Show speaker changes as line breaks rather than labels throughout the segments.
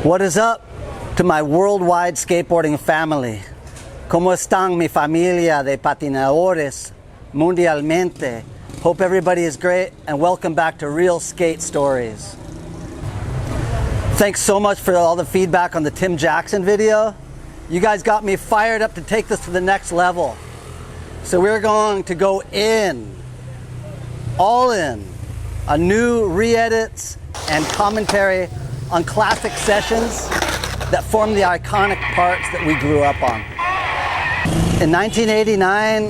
What is up to my worldwide skateboarding family? ¿Cómo están mi familia de patinadores mundialmente? Hope everybody is great and welcome back to Real Skate Stories. Thanks so much for all the feedback on the Tim Jackson video. You guys got me fired up to take this to the next level. So we're going to go all in, on new re-edits and commentary on classic sessions that form the iconic parts that we grew up on. In 1989,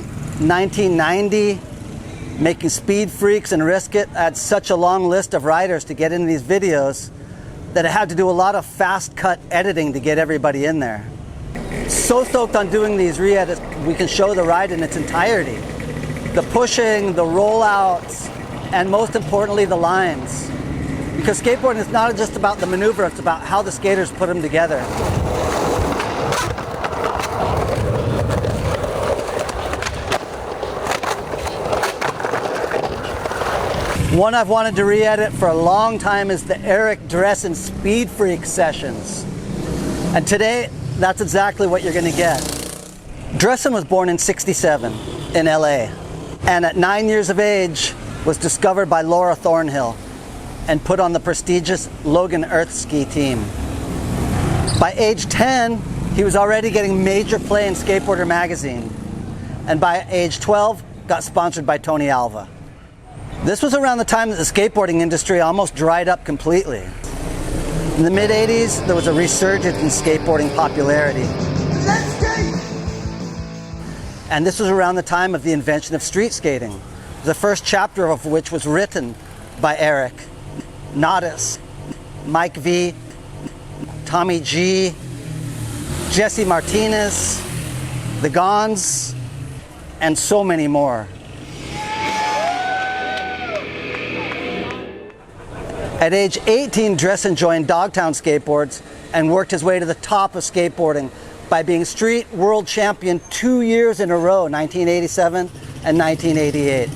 1990, making Speed Freaks and Risk It, I had such a long list of riders to get into these videos that I had to do a lot of fast cut editing to get everybody in there. So stoked on doing these re-edits, we can show the ride in its entirety. The pushing, the rollouts, and most importantly, the lines. Because skateboarding is not just about the maneuver, it's about how the skaters put them together. One I've wanted to re-edit for a long time is the Eric Dressen Speed Freaks sessions. And today, that's exactly what you're going to get. Dressen was born in '67 in LA, and at 9 years of age was discovered by Laura Thornhill and put on the prestigious Logan Earthski team. By age 10, he was already getting major play in Skateboarder magazine, and by age 12, got sponsored by Tony Alva. This was around the time that the skateboarding industry almost dried up completely. In the mid-'80s, there was a resurgence in skateboarding popularity. And this was around the time of the invention of street skating, the first chapter of which was written by Eric, Nadas, Mike V, Tommy G, Jesse Martinez, the Gons, and so many more. At age 18, Dressen joined Dogtown Skateboards and worked his way to the top of skateboarding by being street world champion 2 years in a row, 1987 and 1988.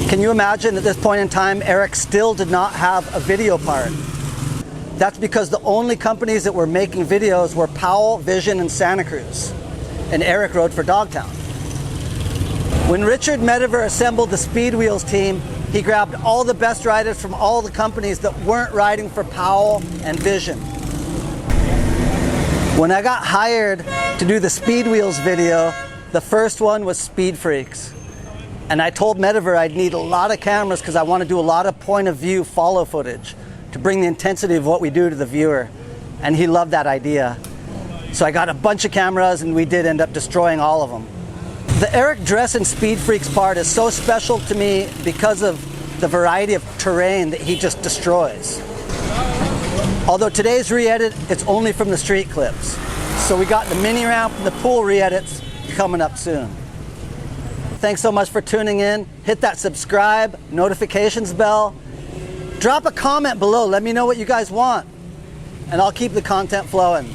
Can you imagine at this point in time, Eric still did not have a video part? That's because the only companies that were making videos were Powell, Vision, and Santa Cruz. And Eric rode for Dogtown. When Richard Metiver assembled the Speed Wheels team, he grabbed all the best riders from all the companies that weren't riding for Powell and Vision. When I got hired to do the Speed Wheels video, the first one was Speed Freaks. And I told Metiver I'd need a lot of cameras because I want to do a lot of point of view follow footage to bring the intensity of what we do to the viewer. And he loved that idea. So I got a bunch of cameras and we did end up destroying all of them. The Eric Dressen Speed Freaks part is so special to me because of the variety of terrain that he just destroys. Although today's re-edit, it's only from the street clips. So we got the mini ramp and the pool re-edits coming up soon. Thanks so much for tuning in. Hit that subscribe, notifications bell. Drop a comment below. Let me know what you guys want. And I'll keep the content flowing.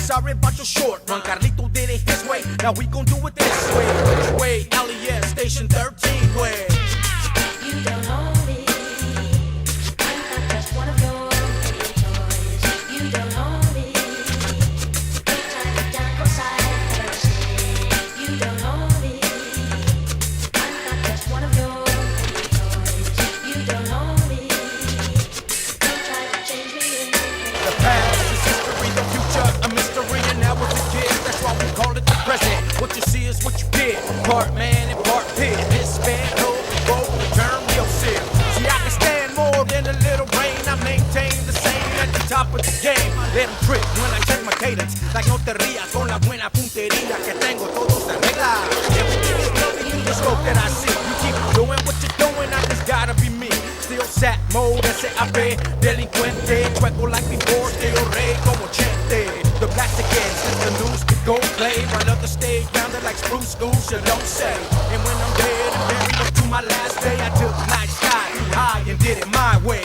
Sorry about your short run, Carlito did it his way. Now we gon' do it this way. Which way? LES Station 13 way. You don't know me. I'm not just one of your toys. You don't know me. Big time Jack side Thursday. You don't know me. I'm not just one of your toys. You don't know me. Don't try to change me in. The past is history, the future a mystery, and now what you did, that's why we call it the present. What you see is what you did. Part man and part pig. This bad let them trip when I change my cadence. Like no te rías con la buena puntería que tengo, todo se arregla. Everything is lovely through the scope that I see. You keep doing what you're doing, I just gotta be me. Still sat mode, S.A.P. Delincuente, chueco like before, still rey como Chente. The plastic ends, the news could go play. Run up the stage, rounded like spruce schools, you don't say. And when I'm dead and buried up to my last day, I took night sky too high and did it my way.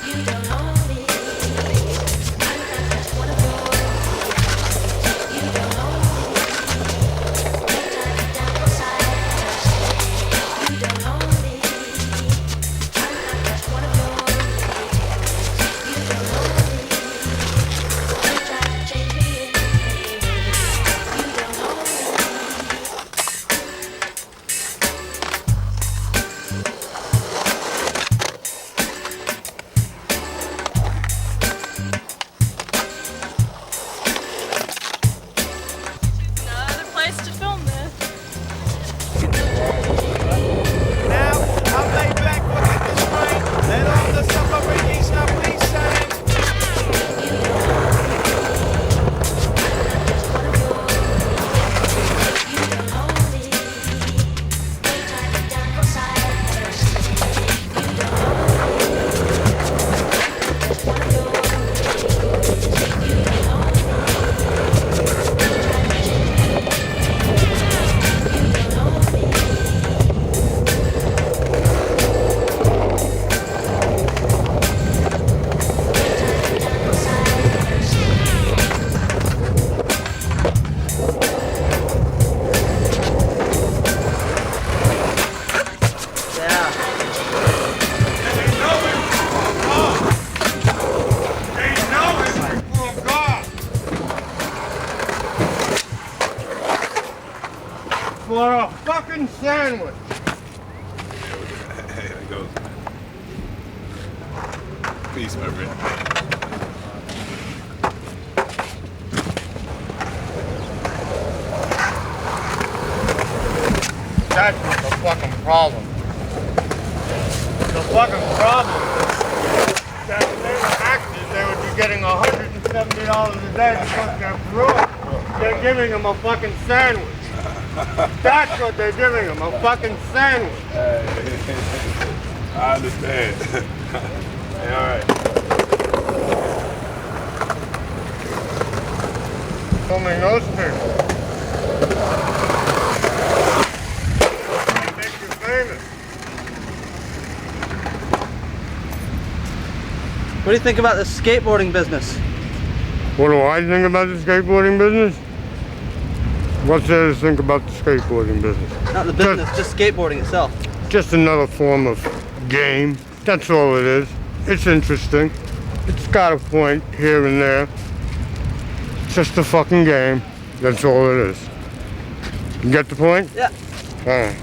You don't own me. I'm not just one of yours. You don't own me. Every time you're down for sight, you don't own me. I'm not just one of yours. You don't own me. You try to change me anyway. You don't own me.
Another place to film this.
Now, I'm laid back, look at this rain. Let all the suffering stop, please sing.
Yeah.
For a fucking sandwich.
There it goes. Peace, my friend.
That's what the fucking problem. The fucking problem is that if they were actors, they would be getting $170 a day because they're broke. They're giving them a fucking sandwich. That's what they're giving them, a fucking sandwich.
I understand. Hey, all right.
Filming those people. They make you famous.
What do you think about the skateboarding business?
What do I think about the skateboarding business? What's there to think about the skateboarding business?
Not the business, just skateboarding itself.
Just another form of game. That's all it is. It's interesting. It's got a point here and there. It's just a fucking game. That's all it is. You get the point?
Yeah.
Alright.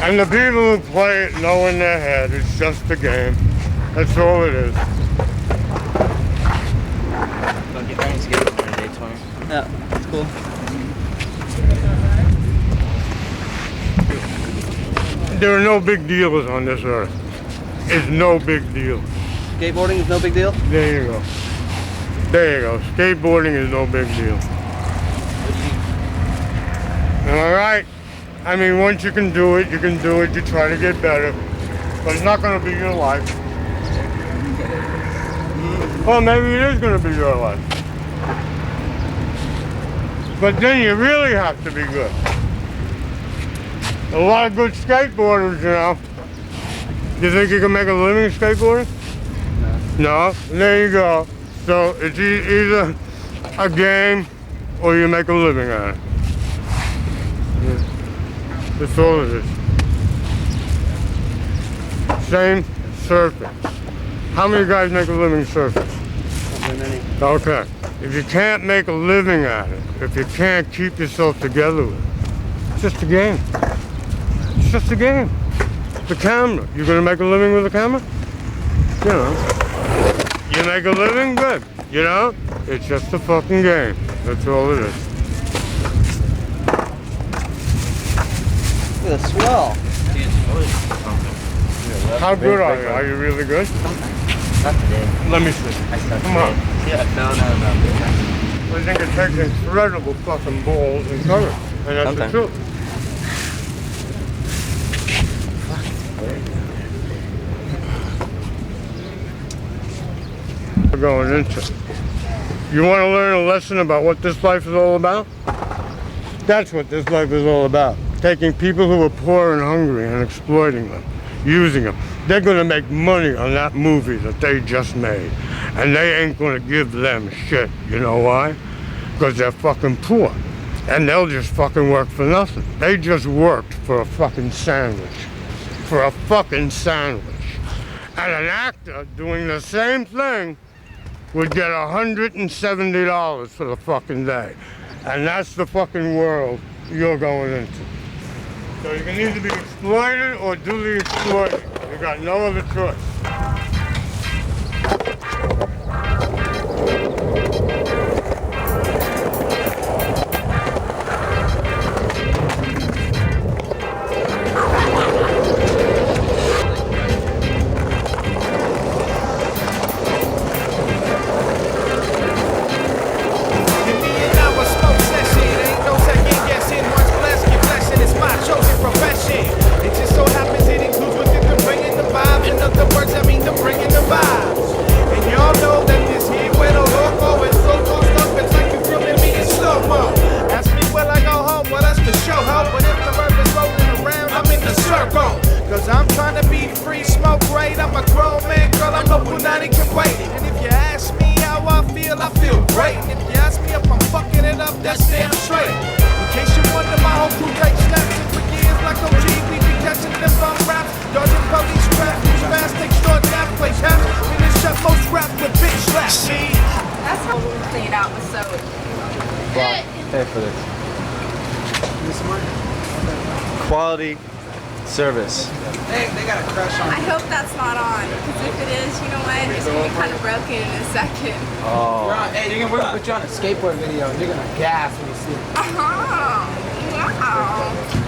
And the people who play it know in their head it's just a game. That's all it is.
Yeah, that's cool.
There are no big deals on this earth. It's no big deal.
Skateboarding is no big deal?
There you go. There you go. Skateboarding is no big deal. All right. I mean, once you can do it, you can do it. You try to get better. But it's not going to be your life. Well, maybe it is going to be your life. But then you really have to be good. A lot of good skateboarders, you know. You think you can make a living skateboarding? No. There you go. So it's either a game or you make a living at it. That's all it is. Same surfing. How many guys make a living surfing?
Not very many.
Okay. If you can't make a living at it, if you can't keep yourself together with it, it's just a game. It's just a game. The camera. You gonna make a living with a camera? You know. You make a living, good. You know? It's just a fucking game. That's all it is.
Look at the swell.
How good are you? Are you really good?
Not today.
Let me see.
I suck
Come on.
today. Yeah, no.
I think it takes incredible fucking balls and courage. And that's the
Sometimes.
truth. We're going into. You want to learn a lesson about what this life is all about? That's what this life is all about. Taking people who are poor and hungry and exploiting them, using them. They're going to make money on that movie that they just made. And they ain't going to give them shit. You know why? Because they're fucking poor. And they'll just fucking work for nothing. They just worked for a fucking sandwich. For a fucking sandwich. And an actor doing the same thing would get $170 for the fucking day. And that's the fucking world you're going into. So you can either be exploited or do the exploiting. You got no other choice.
Cause I'm trying to be free, smoke great. I'm a grown man, girl, I know Punani can wait. And if you ask me how I feel great. And if you ask me if I'm fucking it up, that's damn straight. In case you wonder, my whole crew takes snaps. And for years, like OG, we be catching them bum raps. Dodging police rap, use fast, take short nap, play taps. Finish up most rap with bitch slap. See?
That's how we clean it out with soap.
Well, pay for this. Quality service.
They got a crush on
I hope that's not on, because if it is, you know what, it's gonna be kind of broken in a second.
Oh.
we're gonna put you on a skateboard video and you're gonna gas when you see it.
Oh, wow.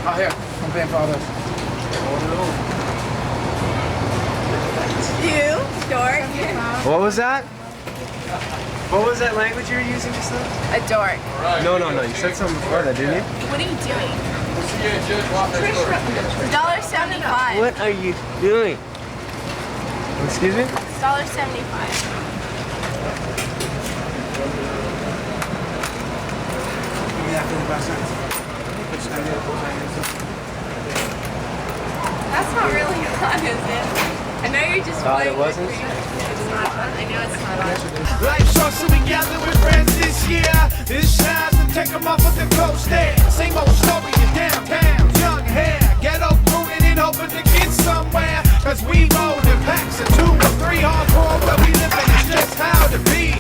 Oh, here, I'm paying for all this.
You, dork.
What was that? What was that language you were using just now?
A dork.
No. You said something before that, didn't you?
What are you doing? $1.75.
What are you doing? Excuse me?
It's $1.75. That's not really fun, is it? I know you're just
Thought it
playing
wasn't?
with me. It's not fun. I know it's not on.
Life short, so we gather with friends this year. This shines to take them off of the coast there. Same old story in downtown. Young hair, ghetto rooted and hoping to get somewhere. Cause we roll in packs of 2 or 3 hardcore. Where we live and it's just how to be.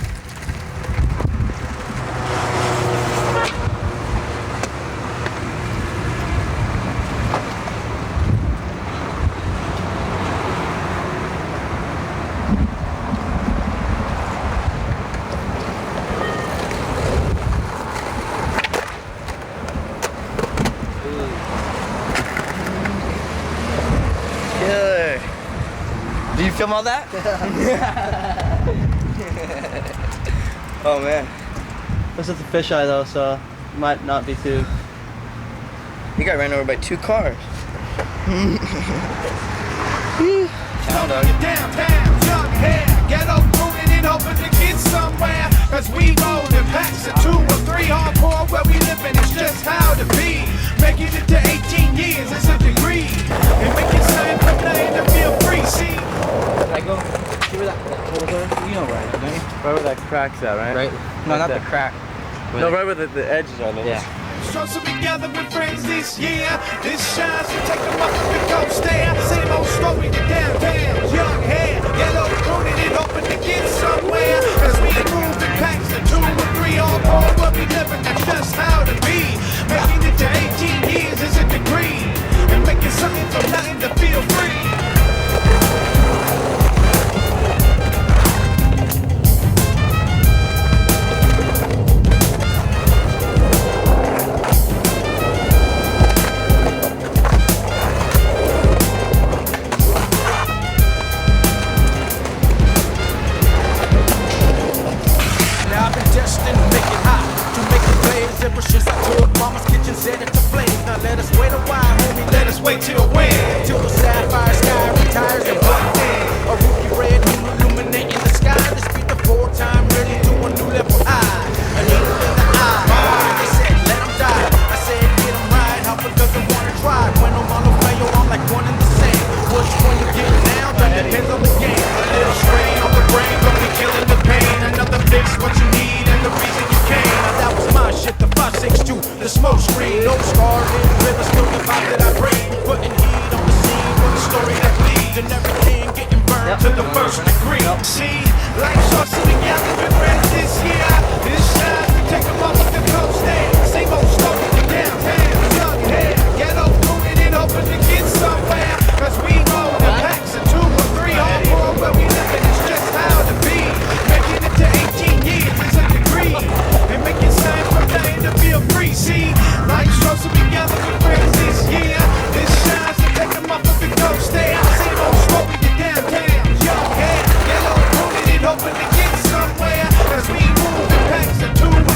Killer. Do you film all that? Oh man. This is the fisheye though, so might not be too. You got ran over by 2 cars.
Downtown, young hair, ghetto rooted and hoping to get somewhere. Cause we roll in packs of 2 or 3 hardcore. Where we live and it's just how to be. Making it to 18 years is a degree. And making something from nothing to feel free, see?
I go, see where that holes are? You know where, don't you?
Right where that crack's at, right?
Right? No, not the crack.
No, right where the edges are.
Yeah.
So we gather with friends this year. This shines to take them up the coast there. Same old story to downtown. Young hair, yellow rooted and hoping to get somewhere. Cause we moved in packs of 2 or 3 hardcore. Where we live and that's just how to be. Making it to 18 years is a degree. And making something from nothing to feel free. ever since I took mama's kitchen, set it to flames. Now let us wait a while, homie, let us wait till when? Till the sapphire sky retires and what then? A ruby red moon illuminating the sky. This be the 4-time ready to a new level high. A needle in the eye. They said let him die. I said get him right. Hopper doesn't wanna try. When I'm on a fail, I'm like one and the same. Which one you get now? That depends on the game. A little strain on the brain, but we killing the pain. Another fix, what you need, and the reason you came. Now that was my shit, the 562, the smoke screen. No scar, river, still the vibe that I bring. Putting heat on the scene for the story that leads. And everything getting burned to the first degree. See, life's all sitting out with friends this year. This shine, take them off the coast there. Same old story to downtown. Young hair, ghetto rooted and hoping to get somewhere. Cause we roll the packs of 2 or 3 hardcore, where we living is just how to be. Making it to 18 years is a degree. And making sign from dying to feel free. See, life's all sitting together with friends this year. This shines to take them off of the coast there. Same old story to downtown. Young hair, ghetto rooted and hoping to get somewhere. Cause we move in packs of 2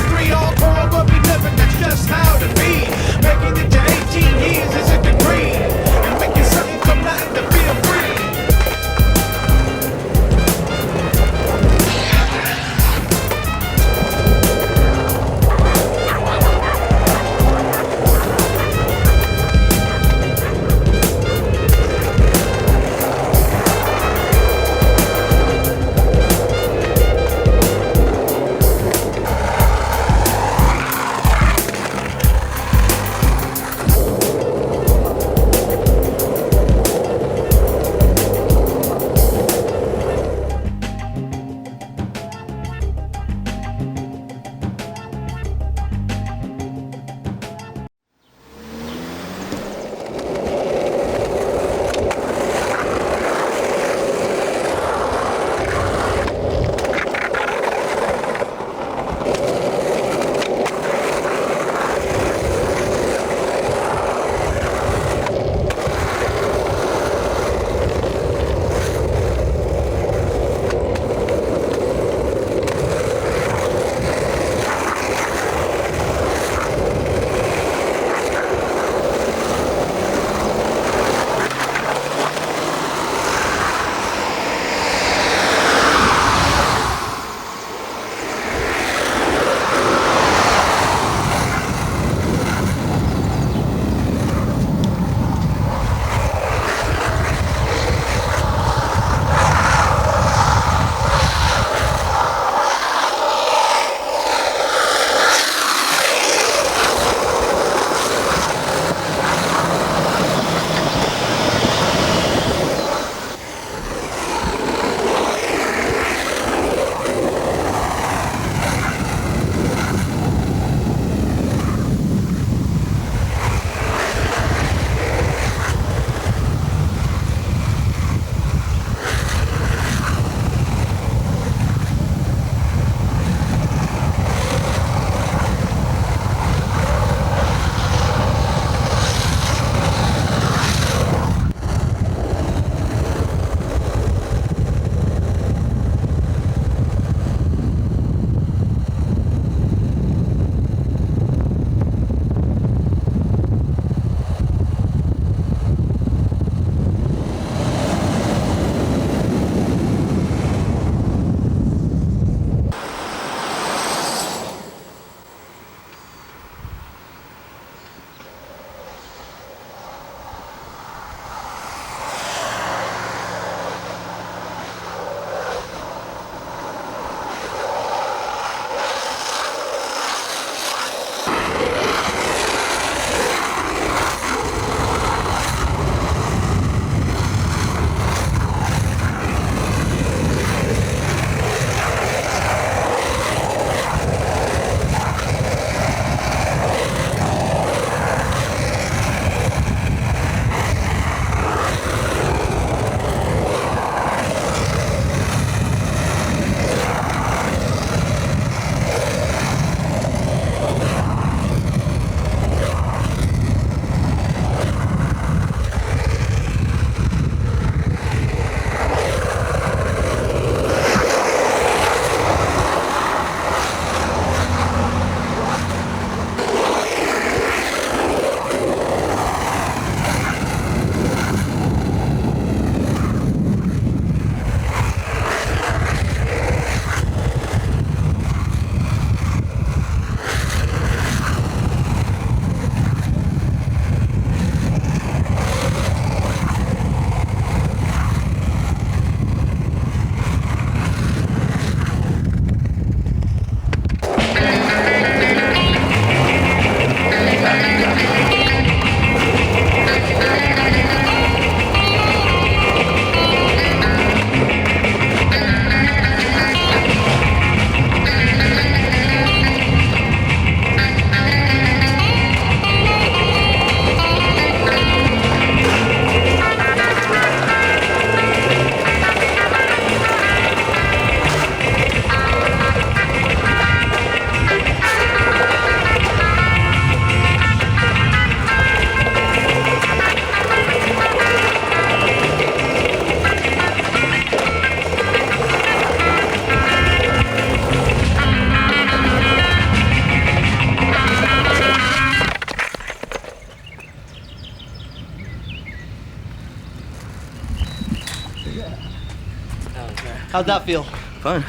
How'd that feel?
Fun.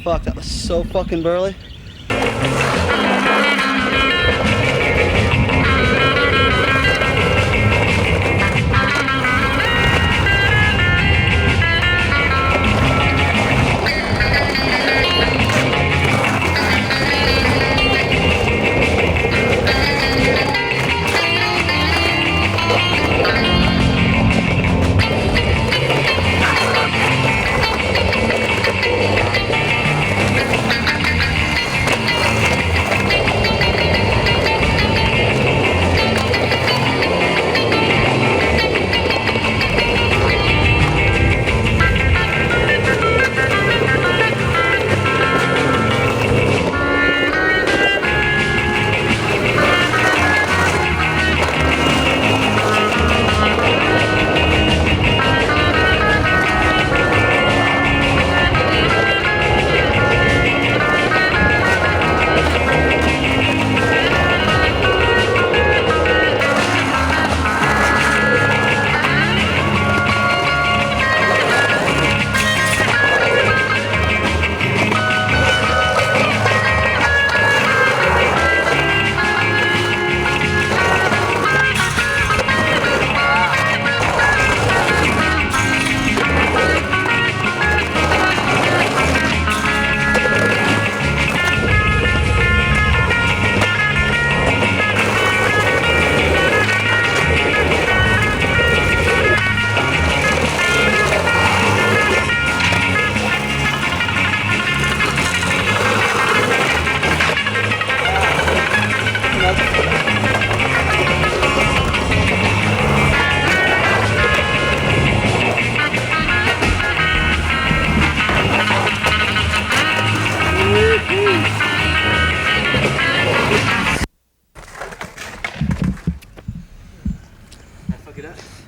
Fuck, that was so fucking burly.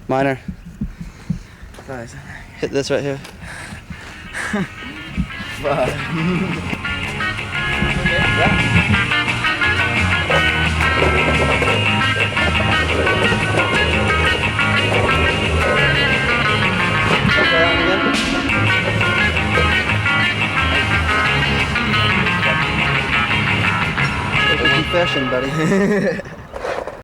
Minor. Hit this right here. Confession, buddy.